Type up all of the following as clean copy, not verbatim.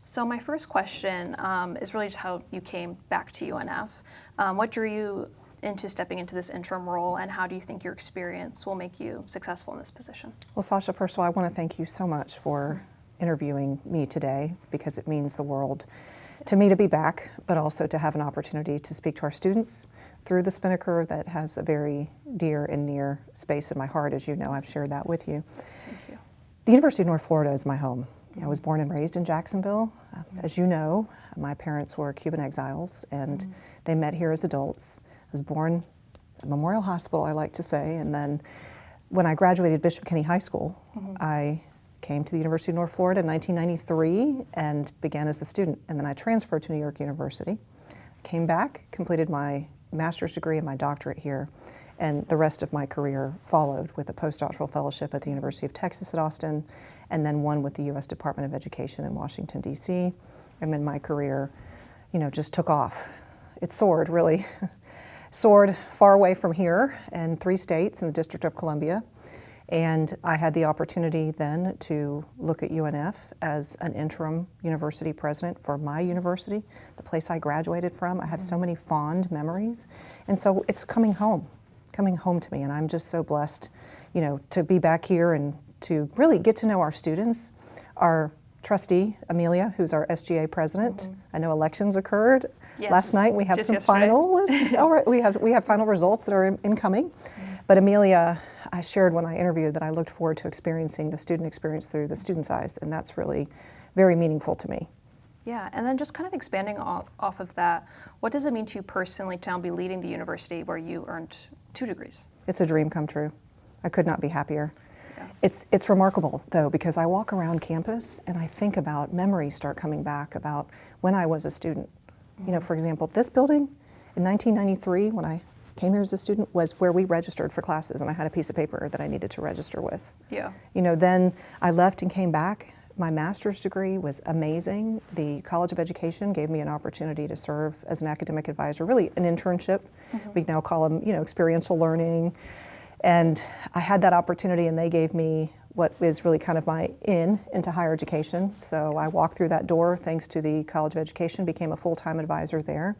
So my first question is really just how you came back to UNF. What drew you into stepping into this interim role, and how do you think your experience will make you successful in this position? Well, Sasha, first of all, I want to thank you so much for interviewing me today, because it means the world to me to be back, but also to have an opportunity to speak to our students through the Spinnaker that has a very dear and near space in my heart. As you know, I've shared that with you. Yes, thank you. The University of North Florida is my home. I was born and raised in Jacksonville. As you know, my parents were Cuban exiles, and they met here as adults. I was born at Memorial Hospital, I like to say, and then when I graduated Bishop Kenny High School, I came to the University of North Florida in 1993 and began as a student, and then I transferred to New York University, came back, completed my master's degree and my doctorate here, and the rest of my career followed with a postdoctoral fellowship at the University of Texas at Austin, and then one with the U.S. Department of Education in Washington, D.C. And then my career, just took off. It soared, really. Soared far away from here in 3 states in the District of Columbia. And I had the opportunity then to look at UNF as an interim university president for my university, the place I graduated from. I have so many fond memories. And so it's coming home to me. And I'm just so blessed, to be back here and to really get to know our students. Our trustee, Amelia, who's our SGA president. I know elections occurred. Yes. Last night we have Just some yesterday. finalists. All right, we have final results that are incoming. But Amelia, I shared when I interviewed that I looked forward to experiencing the student experience through the student's eyes, and that's really very meaningful to me. Yeah, and then just kind of expanding off of that, what does it mean to you personally to now be leading the university where you earned 2 degrees? It's a dream come true. I could not be happier. Yeah. It's remarkable, though, because I walk around campus and I think about memories start coming back about when I was a student. For example, this building in 1993, when I came here as a student, was where we registered for classes, and I had a piece of paper that I needed to register with. Yeah. Then I left and came back. My master's degree was amazing. The College of Education gave me an opportunity to serve as an academic advisor, really an internship. We now call them, experiential learning. And I had that opportunity, and they gave me what is really kind of my into higher education. So I walked through that door thanks to the College of Education, became a full-time advisor there,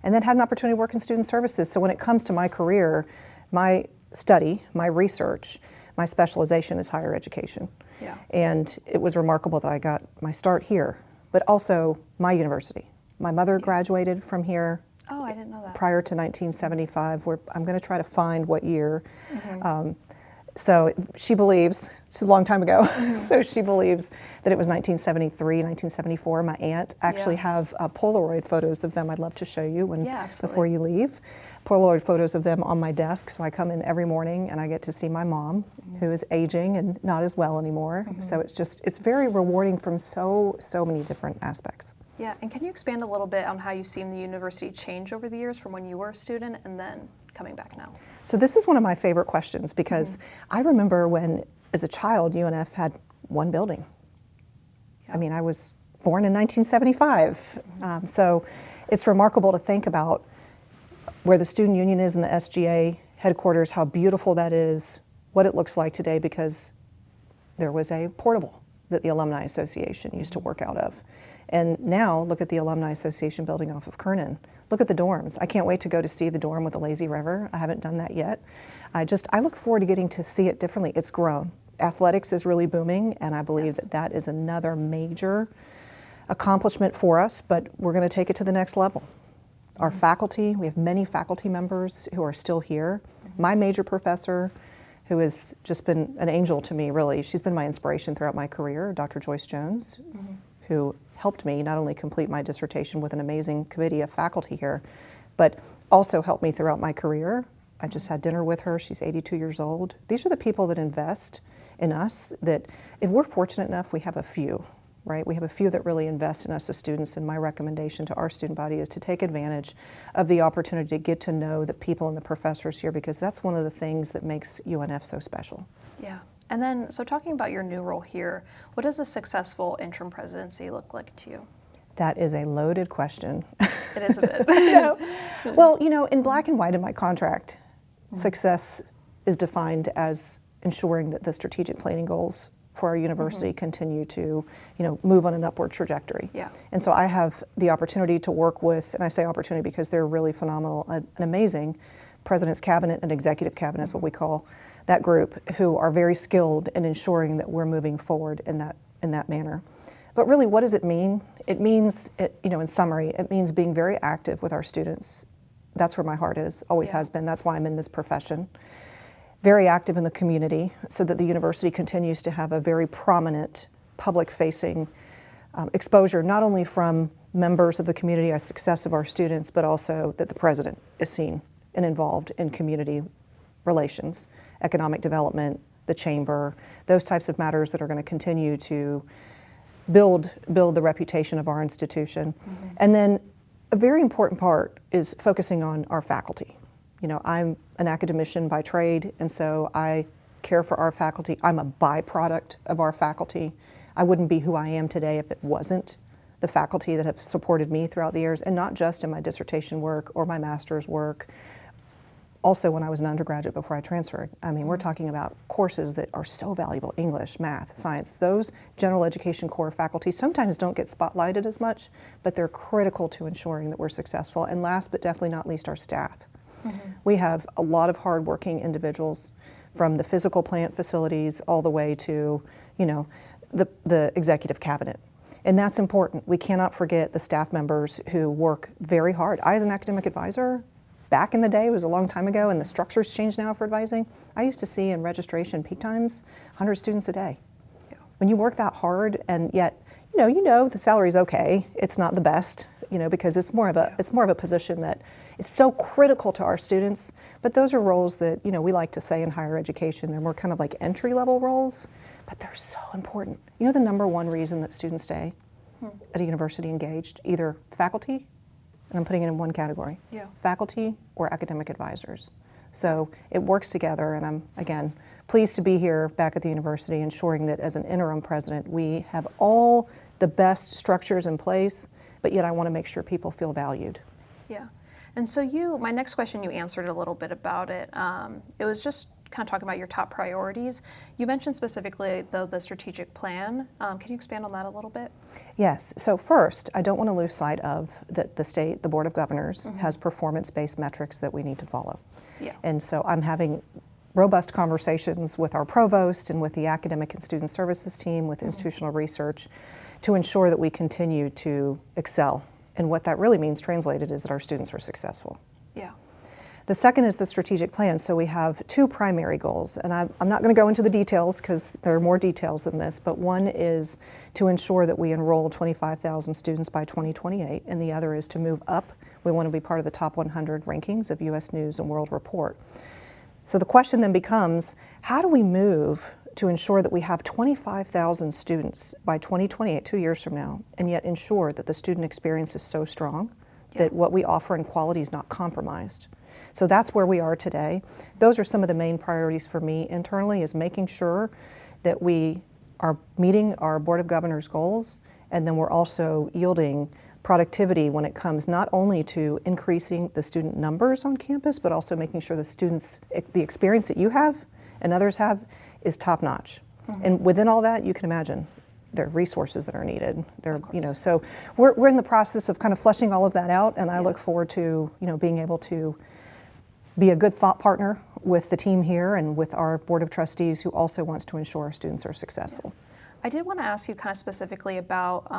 and then had an opportunity to work in student services. So when it comes to my career, my study, my research, my specialization is higher education. Yeah. And it was remarkable that I got my start here, but also my university. My mother graduated from here. Oh, I didn't know that. Prior to 1975, I'm going to try to find what year. So she believes, it's a long time ago, so she believes that it was 1973, 1974. My aunt actually have Polaroid photos of them I'd love to show you before you leave. Polaroid photos of them on my desk, so I come in every morning and I get to see my mom, who is aging and not as well anymore. So it's very rewarding from so many different aspects. Yeah, and can you expand a little bit on how you've seen the university change over the years from when you were a student and then coming back now? So this is one of my favorite questions, because I remember when, as a child, UNF had 1 building. I mean, I was born in 1975. So it's remarkable to think about where the student union is in the SGA headquarters, how beautiful that is, what it looks like today, because there was a portable that the Alumni Association used to work out of. And now, look at the Alumni Association building off of Kernan. Look at the dorms. I can't wait to go to see the dorm with the lazy river. I haven't done that yet. I look forward to getting to see it differently. It's grown. Athletics is really booming, and I believe that is another major accomplishment for us, but we're going to take it to the next level. Our faculty, we have many faculty members who are still here. My major professor, who has just been an angel to me, really, she's been my inspiration throughout my career, Dr. Joyce Jones, who helped me not only complete my dissertation with an amazing committee of faculty here, but also helped me throughout my career. I just had dinner with her. She's 82 years old. These are the people that invest in us, that if we're fortunate enough, we have a few, right? We have a few that really invest in us as students, and my recommendation to our student body is to take advantage of the opportunity to get to know the people and the professors here, because that's one of the things that makes UNF so special. Yeah. And then, so talking about your new role here, what does a successful interim presidency look like to you? That is a loaded question. It is a bit. Well, in black and white in my contract, success is defined as ensuring that the strategic planning goals for our university continue to, move on an upward trajectory. Yeah. And so I have the opportunity to work with, and I say opportunity because they're really phenomenal, an amazing President's Cabinet and Executive Cabinet is what we call that group, who are very skilled in ensuring that we're moving forward in that manner. But really, what does it mean? It means, in summary, it means being very active with our students. That's where my heart is, always has been. That's why I'm in this profession. Very active in the community so that the university continues to have a very prominent public-facing exposure, not only from members of the community as success of our students, but also that the president is seen and involved in community relations, economic development, the chamber, those types of matters that are going to continue to build the reputation of our institution. And then a very important part is focusing on our faculty. I'm an academician by trade, and so I care for our faculty. I'm a byproduct of our faculty. I wouldn't be who I am today if it wasn't the faculty that have supported me throughout the years, and not just in my dissertation work or my master's work. Also, when I was an undergraduate before I transferred, we're talking about courses that are so valuable: English, math, science. Those general education core faculty sometimes don't get spotlighted as much, but they're critical to ensuring that we're successful. And last but definitely not least, our staff. We have a lot of hardworking individuals, from the physical plant facilities all the way to, the executive cabinet. And that's important. We cannot forget the staff members who work very hard. I, as an academic advisor, back in the day, it was a long time ago, and the structure's changed now for advising. I used to see in registration peak times 100 students a day. Yeah. When you work that hard, and yet, the salary's okay. It's not the best, because it's more of a position that is so critical to our students. But those are roles that we like to say in higher education, they're more kind of like entry-level roles, but they're so important. The number one reason that students stay at a university engaged, either faculty, and I'm putting it in one category, faculty or academic advisors. So it works together, and I'm, again, pleased to be here back at the university, ensuring that as an interim president, we have all the best structures in place, but yet I want to make sure people feel valued. Yeah. And so my next question, you answered a little bit about it. It was just kind of talking about your top priorities. You mentioned specifically, though, the strategic plan. Can you expand on that a little bit? Yes. So first, I don't want to lose sight of that the Board of Governors has performance-based metrics that we need to follow. Yeah. And so I'm having robust conversations with our provost and with the academic and student services team, with institutional research, to ensure that we continue to excel. And what that really means, translated, is that our students are successful. Yeah. The second is the strategic plan. So we have two primary goals, and I'm not going to go into the details because there are more details than this, but one is to ensure that we enroll 25,000 students by 2028, and the other is to move up. We want to be part of the top 100 rankings of U.S. News and World Report. So the question then becomes, how do we move to ensure that we have 25,000 students by 2028, 2 years from now, and yet ensure that the student experience is so strong that what we offer in quality is not compromised? So that's where we are today. Those are some of the main priorities for me internally, is making sure that we are meeting our Board of Governors goals, and then we're also yielding productivity when it comes not only to increasing the student numbers on campus, but also making sure the students, the experience that you have and others have, is top notch. And within all that, you can imagine there are resources that are needed. So we're in the process of kind of fleshing all of that out, and I look forward to being able to be a good thought partner with the team here and with our Board of Trustees, who also wants to ensure our students are successful. I did want to ask you kind of specifically about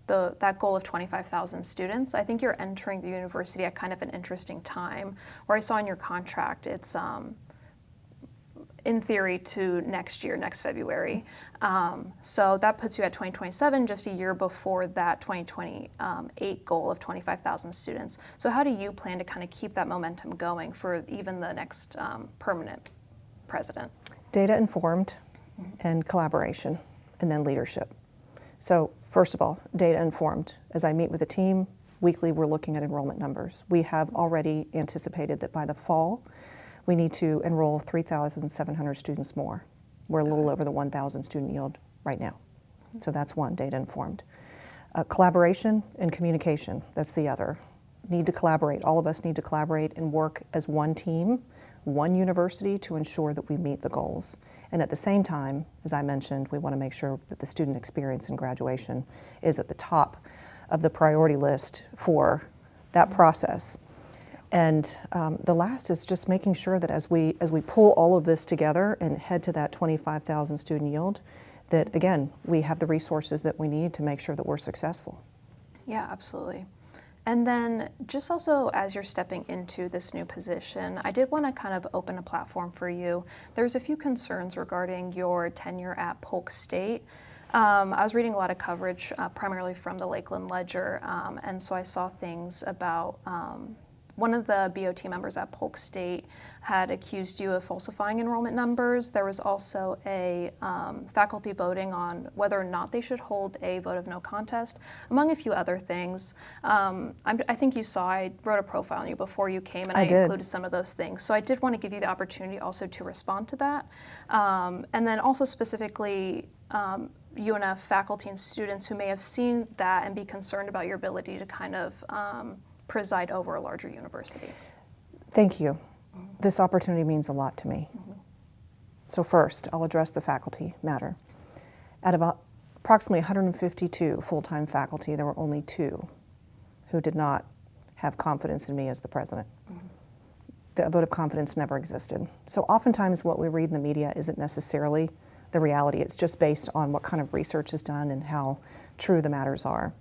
that goal of 25,000 students. I think you're entering the university at kind of an interesting time, where I saw in your contract it's in theory to next year, next February. So that puts you at 2027, just a year before that 2028 goal of 25,000 students. So how do you plan to kind of keep that momentum going for even the next permanent president? Data informed and collaboration, and then leadership. So first of all, data informed. As I meet with the team weekly, we're looking at enrollment numbers. We have already anticipated that by the fall, we need to enroll 3,700 students more. We're a little over the 1,000 student yield right now. So that's one, data informed. Collaboration and communication, that's the other. Need to collaborate. All of us need to collaborate and work as one team, one university, to ensure that we meet the goals. And at the same time, as I mentioned, we want to make sure that the student experience and graduation is at the top of the priority list for that process. And the last is just making sure that as we pull all of this together and head to that 25,000 student yield, that again, we have the resources that we need to make sure that we're successful. Yeah, absolutely. And then just also as you're stepping into this new position, I did want to kind of open a platform for you. There's a few concerns regarding your tenure at Polk State. I was reading a lot of coverage, primarily from the Lakeland Ledger, and so I saw things about one of the BOT members at Polk State had accused you of falsifying enrollment numbers. There was also a faculty voting on whether or not they should hold a vote of no contest, among a few other things. I think you saw, I wrote a profile on you before you came, and I included some of those things. So I did want to give you the opportunity also to respond to that. And then also specifically, UNF faculty and students who may have seen that and be concerned about your ability to kind of preside over a larger university. Thank you. This opportunity means a lot to me. So first, I'll address the faculty matter. At about approximately 152 full-time faculty, there were only 2 who did not have confidence in me as the president. The vote of confidence never existed. So oftentimes what we read in the media isn't necessarily the reality. It's just based on what kind of research is done and how true the matters are.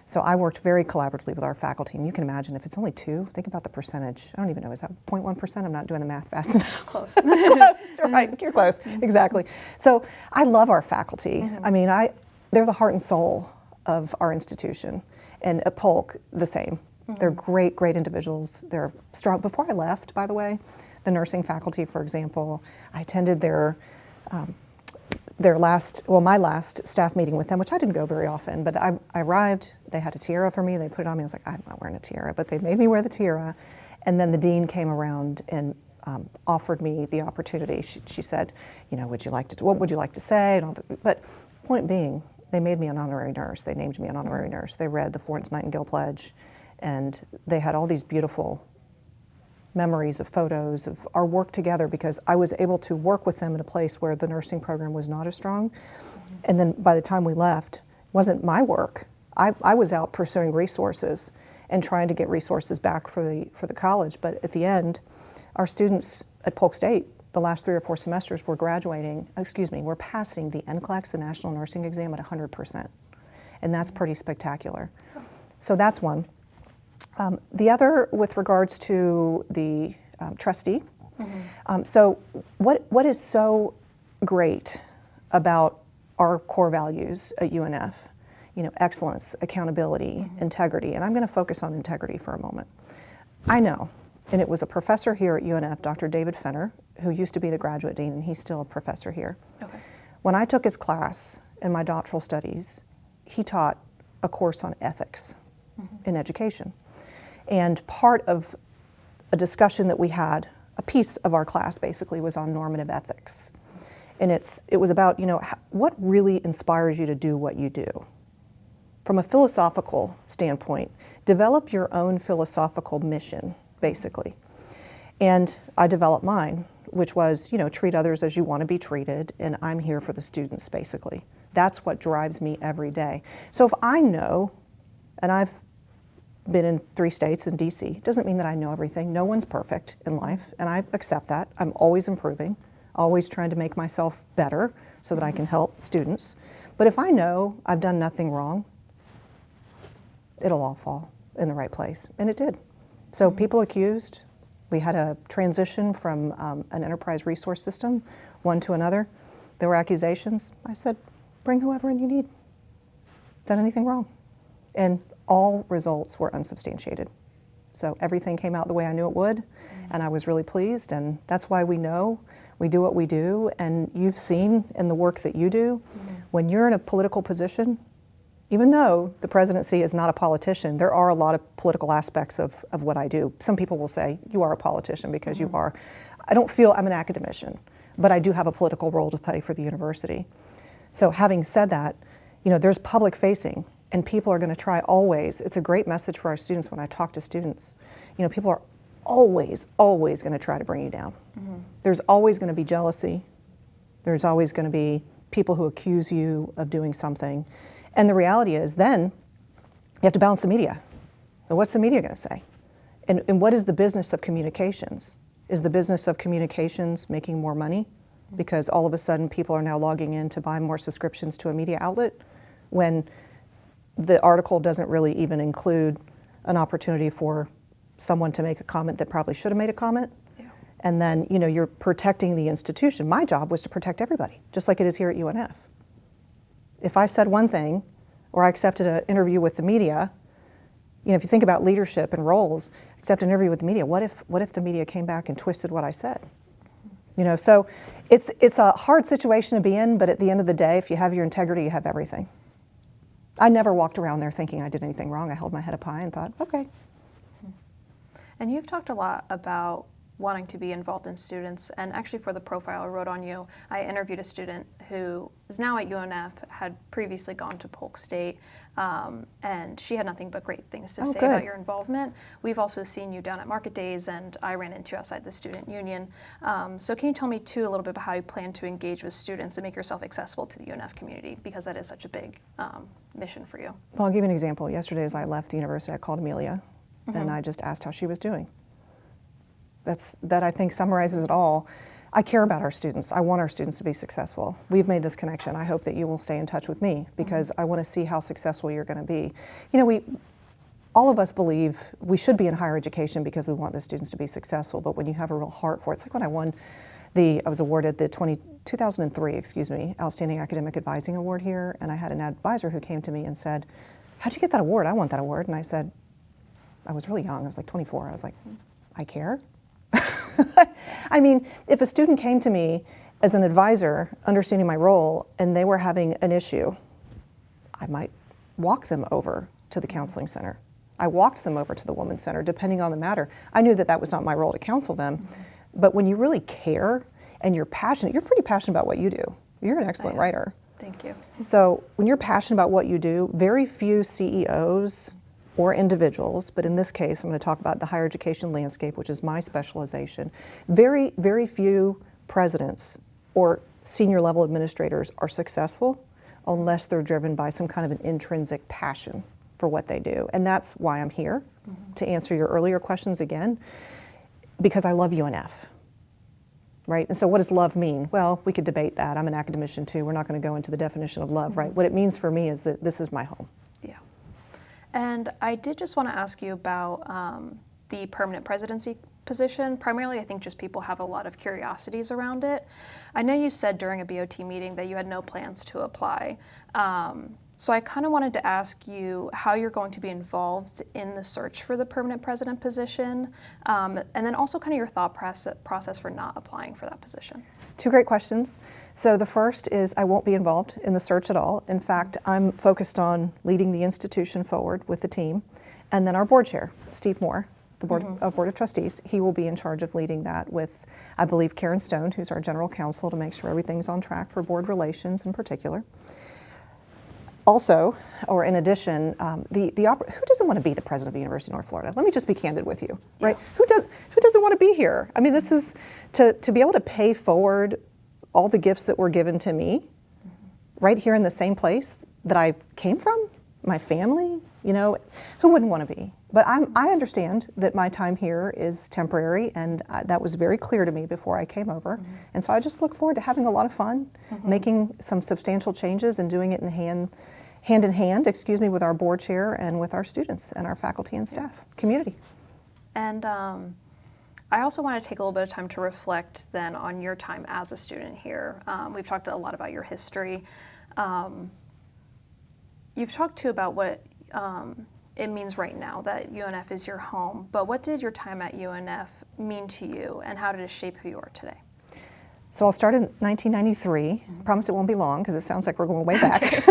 So I worked very collaboratively with our faculty, and you can imagine if it's only 2, think about the percentage. I don't even know, is that 0.1%? I'm not doing the math fast enough. Close. Close, right, you're close, exactly. So I love our faculty. I mean, they're the heart and soul of our institution, and at Polk, the same. They're great, great individuals. They're strong. Before I left, by the way, the nursing faculty, for example, I attended my last staff meeting with them, which I didn't go very often, but I arrived, they had a tiara for me, they put it on me, I was like, I'm not wearing a tiara, but they made me wear the tiara, and then the dean came around and offered me the opportunity. She said, what would you like to say? And all that. But point being, they made me an honorary nurse, they named me an honorary nurse, they read the Florence Nightingale Pledge, and they had all these beautiful memories of photos of our work together, because I was able to work with them in a place where the nursing program was not as strong. And then by the time we left, it wasn't my work. I was out pursuing resources and trying to get resources back for the college. But at the end, our students at Polk State, the last 3 or 4 semesters, were we're passing the NCLEX, the National Nursing Exam, at 100%. And that's pretty spectacular. So that's one. The other, with regards to the trustee, so what is so great about our core values at UNF, excellence, accountability, integrity, and I'm going to focus on integrity for a moment. I know, and it was a professor here at UNF, Dr. David Fenner, who used to be the graduate dean, and he's still a professor here. Okay. When I took his class in my doctoral studies, he taught a course on ethics in education. And part of a discussion that we had, a piece of our class basically, was on normative ethics. And it was about, what really inspires you to do what you do? From a philosophical standpoint, develop your own philosophical mission, basically. And I developed mine, which was, treat others as you want to be treated, and I'm here for the students, basically. That's what drives me every day. So if I know, and I've been in 3 states and DC, doesn't mean that I know everything. No one's perfect in life, and I accept that. I'm always improving, always trying to make myself better so that I can help students. But if I know I've done nothing wrong, it'll all fall in the right place, and it did. So people accused, we had a transition from an enterprise resource system, one to another. There were accusations. I said, bring whoever in you need. Done anything wrong? And all results were unsubstantiated. So everything came out the way I knew it would, and I was really pleased, and that's why we know we do what we do. And you've seen in the work that you do, when you're in a political position, even though the presidency is not a politician, there are a lot of political aspects of what I do. Some people will say, you are a politician because you are. I don't feel I'm an academician, but I do have a political role to play for the university. So having said that, there's public facing, and people are going to try always. It's a great message for our students when I talk to students. People are always going to try to bring you down. There's always going to be jealousy. There's always going to be people who accuse you of doing something. And the reality is then you have to balance the media. And what's the media going to say? And what is the business of communications? Is the business of communications making more money? Because all of a sudden people are now logging in to buy more subscriptions to a media outlet when the article doesn't really even include an opportunity for someone to make a comment that probably should have made a comment. Yeah. And then, you know, you're protecting the institution. My job was to protect everybody, just like it is here at UNF. If I said one thing or I accepted an interview with the media, you know, if you think about leadership and roles, accept an interview with the media, what if the media came back and twisted what I said? You know, so it's a hard situation to be in, but at the end of the day, if you have your integrity, you have everything. I never walked around there thinking I did anything wrong. I held my head up high and thought, okay. And you've talked a lot about wanting to be involved in students, and actually for the profile I wrote on you, I interviewed a student who is now at UNF, had previously gone to Polk State, and she had nothing but great things to say about your involvement. We've also seen you down at Market Days, and I ran into you outside the student union. So can you tell me too a little bit about how you plan to engage with students and make yourself accessible to the UNF community, because that is such a big mission for you? Well, I'll give you an example. Yesterday as I left the university, I called Amelia, and I just asked how she was doing. That I think summarizes it all. I care about our students. I want our students to be successful. We've made this connection. I hope that you will stay in touch with me because I want to see how successful you're going to be. You know, all of us believe we should be in higher education because we want the students to be successful, but when you have a real heart for it, it's like when I was awarded the 2003, Outstanding Academic Advising Award here, and I had an advisor who came to me and said, "How'd you get that award? I want that award." And I said, I was really young, I was like 24, I was like, I care? I mean, if a student came to me as an advisor, understanding my role, and they were having an issue, I might walk them over to the counseling center. I walked them over to the women's center, depending on the matter. I knew that was not my role to counsel them, but when you really care and you're passionate, you're pretty passionate about what you do. You're an excellent writer. Thank you. So when you're passionate about what you do, very few CEOs or individuals, but in this case, I'm going to talk about the higher education landscape, which is my specialization. Very, very few presidents or senior level administrators are successful unless they're driven by some kind of an intrinsic passion for what they do. And that's why I'm here, to answer your earlier questions again, because I love UNF. Right? And so what does love mean? Well, we could debate that. I'm an academician too. We're not going to go into the definition of love, right? What it means for me is that this is my home. Yeah. And I did just want to ask you about the permanent presidency position. Primarily, I think just people have a lot of curiosities around it. I know you said during a BOT meeting that you had no plans to apply. So I kind of wanted to ask you how you're going to be involved in the search for the permanent president position, and then also kind of your thought process for not applying for that position. Two great questions. So the first is I won't be involved in the search at all. In fact, I'm focused on leading the institution forward with the team. And then our board chair, Steve Moore, the board of trustees, he will be in charge of leading that with, I believe, Karen Stone, who's our general counsel, to make sure everything's on track for board relations in particular. Also, or in addition, who doesn't want to be the president of the University of North Florida? Let me just be candid with you, right? Yeah. Who doesn't want to be here? I mean, this is to be able to pay forward all the gifts that were given to me, right here in the same place that I came from, my family. You know, who wouldn't want to be? But I understand that my time here is temporary, and that was very clear to me before I came over. And so I just look forward to having a lot of fun, making some substantial changes, and doing it in hand in hand, with our board chair and with our students and our faculty and staff, community. And I also want to take a little bit of time to reflect then on your time as a student here. We've talked a lot about your history. You've talked too about what it means right now that UNF is your home, but what did your time at UNF mean to you, and how did it shape who you are today? So I'll start in 1993. Promise it won't be long because it sounds like we're going way back.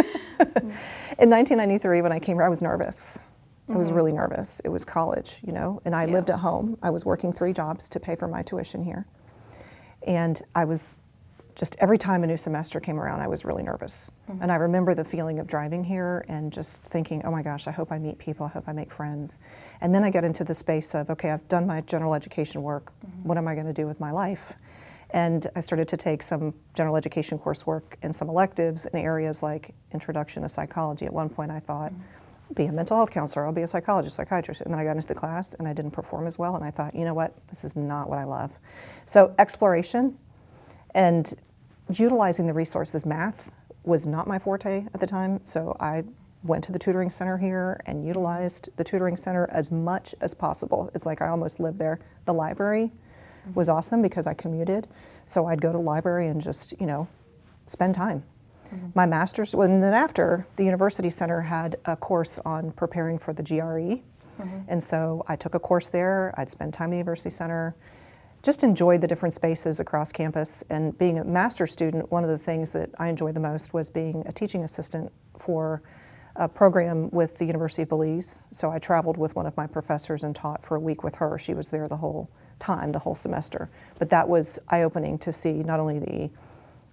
In 1993, when I came here, I was nervous. I was really nervous. It was college, you know, and I lived at home. I was working 3 jobs to pay for my tuition here. And I was just, every time a new semester came around, I was really nervous. And I remember the feeling of driving here and just thinking, oh my gosh, I hope I meet people, I hope I make friends. And then I got into the space of, okay, I've done my general education work. What am I going to do with my life? And I started to take some general education coursework and some electives in areas like Introduction to Psychology. At one point I thought, be a mental health counselor, I'll be a psychologist, psychiatrist. And then I got into the class and I didn't perform as well. And I thought, you know what, this is not what I love. So exploration and utilizing the resources. Math was not my forte at the time. So I went to the tutoring center here and utilized the tutoring center as much as possible. It's like I almost lived there. The library was awesome because I commuted. So I'd go to the library and just, spend time. My master's, and then after, the University Center had a course on preparing for the GRE. And so I took a course there. I'd spend time at the University Center, just enjoyed the different spaces across campus. And being a master's student, one of the things that I enjoyed the most was being a teaching assistant for a program with the University of Belize. So I traveled with one of my professors and taught for a week with her. She was there the whole time, the whole semester. But that was eye-opening to see not only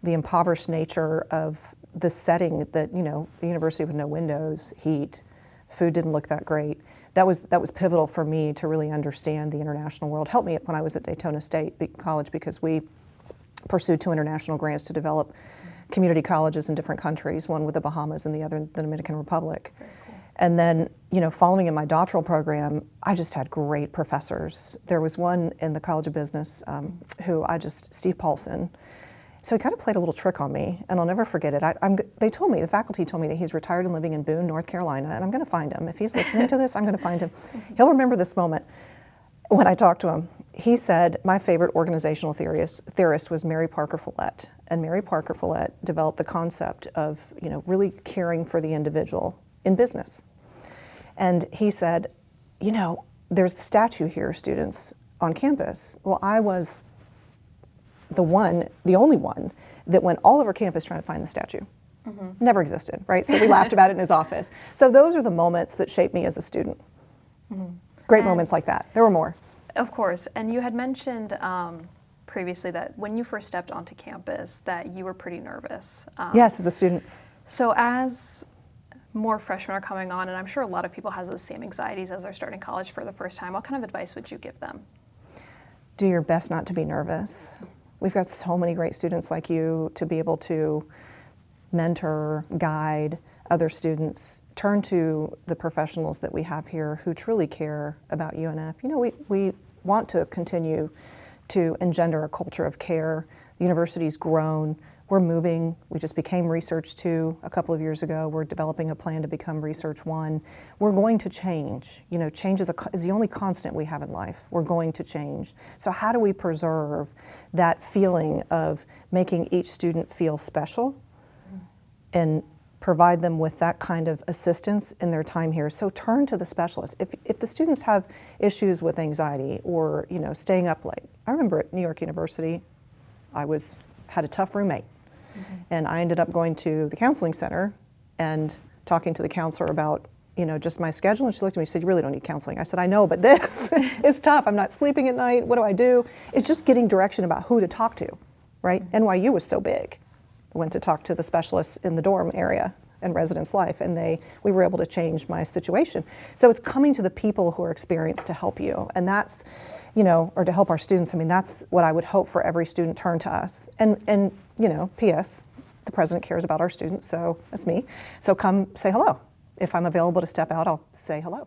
the impoverished nature of the setting that, the university with no windows, heat, food didn't look that great. That was pivotal for me to really understand the international world. Helped me when I was at Daytona State College because we pursued 2 international grants to develop community colleges in different countries, one with the Bahamas and the other the Dominican Republic. Very cool. And then, following in my doctoral program, I just had great professors. There was one in the College of Business Steve Paulson. So he kind of played a little trick on me, and I'll never forget it. The faculty told me that he's retired and living in Boone, North Carolina, and I'm going to find him. If he's listening to this, I'm going to find him. He'll remember this moment. When I talked to him, he said, my favorite organizational theorist was Mary Parker Follett. And Mary Parker Follett developed the concept of, really caring for the individual in business. And he said, there's the statue here, students, on campus. Well, I was the only one that went all over campus trying to find the statue. Never existed, right? So we laughed about it in his office. So those are the moments that shaped me as a student. Great moments like that. There were more. Of course. And you had mentioned previously that when you first stepped onto campus that you were pretty nervous. Yes, as a student. So as more freshmen are coming on, and I'm sure a lot of people have those same anxieties as they're starting college for the first time, what kind of advice would you give them? Do your best not to be nervous. We've got so many great students like you to be able to mentor, guide other students. Turn to the professionals that we have here who truly care about UNF. We want to continue to engender a culture of care. The university's grown. We're moving. We just became Research 2 a couple of years ago. We're developing a plan to become Research 1. We're going to change. Change is the only constant we have in life. We're going to change. So how do we preserve that feeling of making each student feel special and provide them with that kind of assistance in their time here? So turn to the specialists. If the students have issues with anxiety or staying up late. I remember at New York University, I had a tough roommate. And I ended up going to the counseling center and talking to the counselor about, just my schedule. And she looked at me and said, you really don't need counseling. I said, I know, but this is tough. I'm not sleeping at night. What do I do? It's just getting direction about who to talk to, right? NYU was so big. I went to talk to the specialists in the dorm area and residence life, and we were able to change my situation. So it's coming to the people who are experienced to help you. And that's, or to help our students. That's what I would hope for every student. Turn to us. And P.S., the president cares about our students, so that's me. So come say hello. If I'm available to step out, I'll say hello.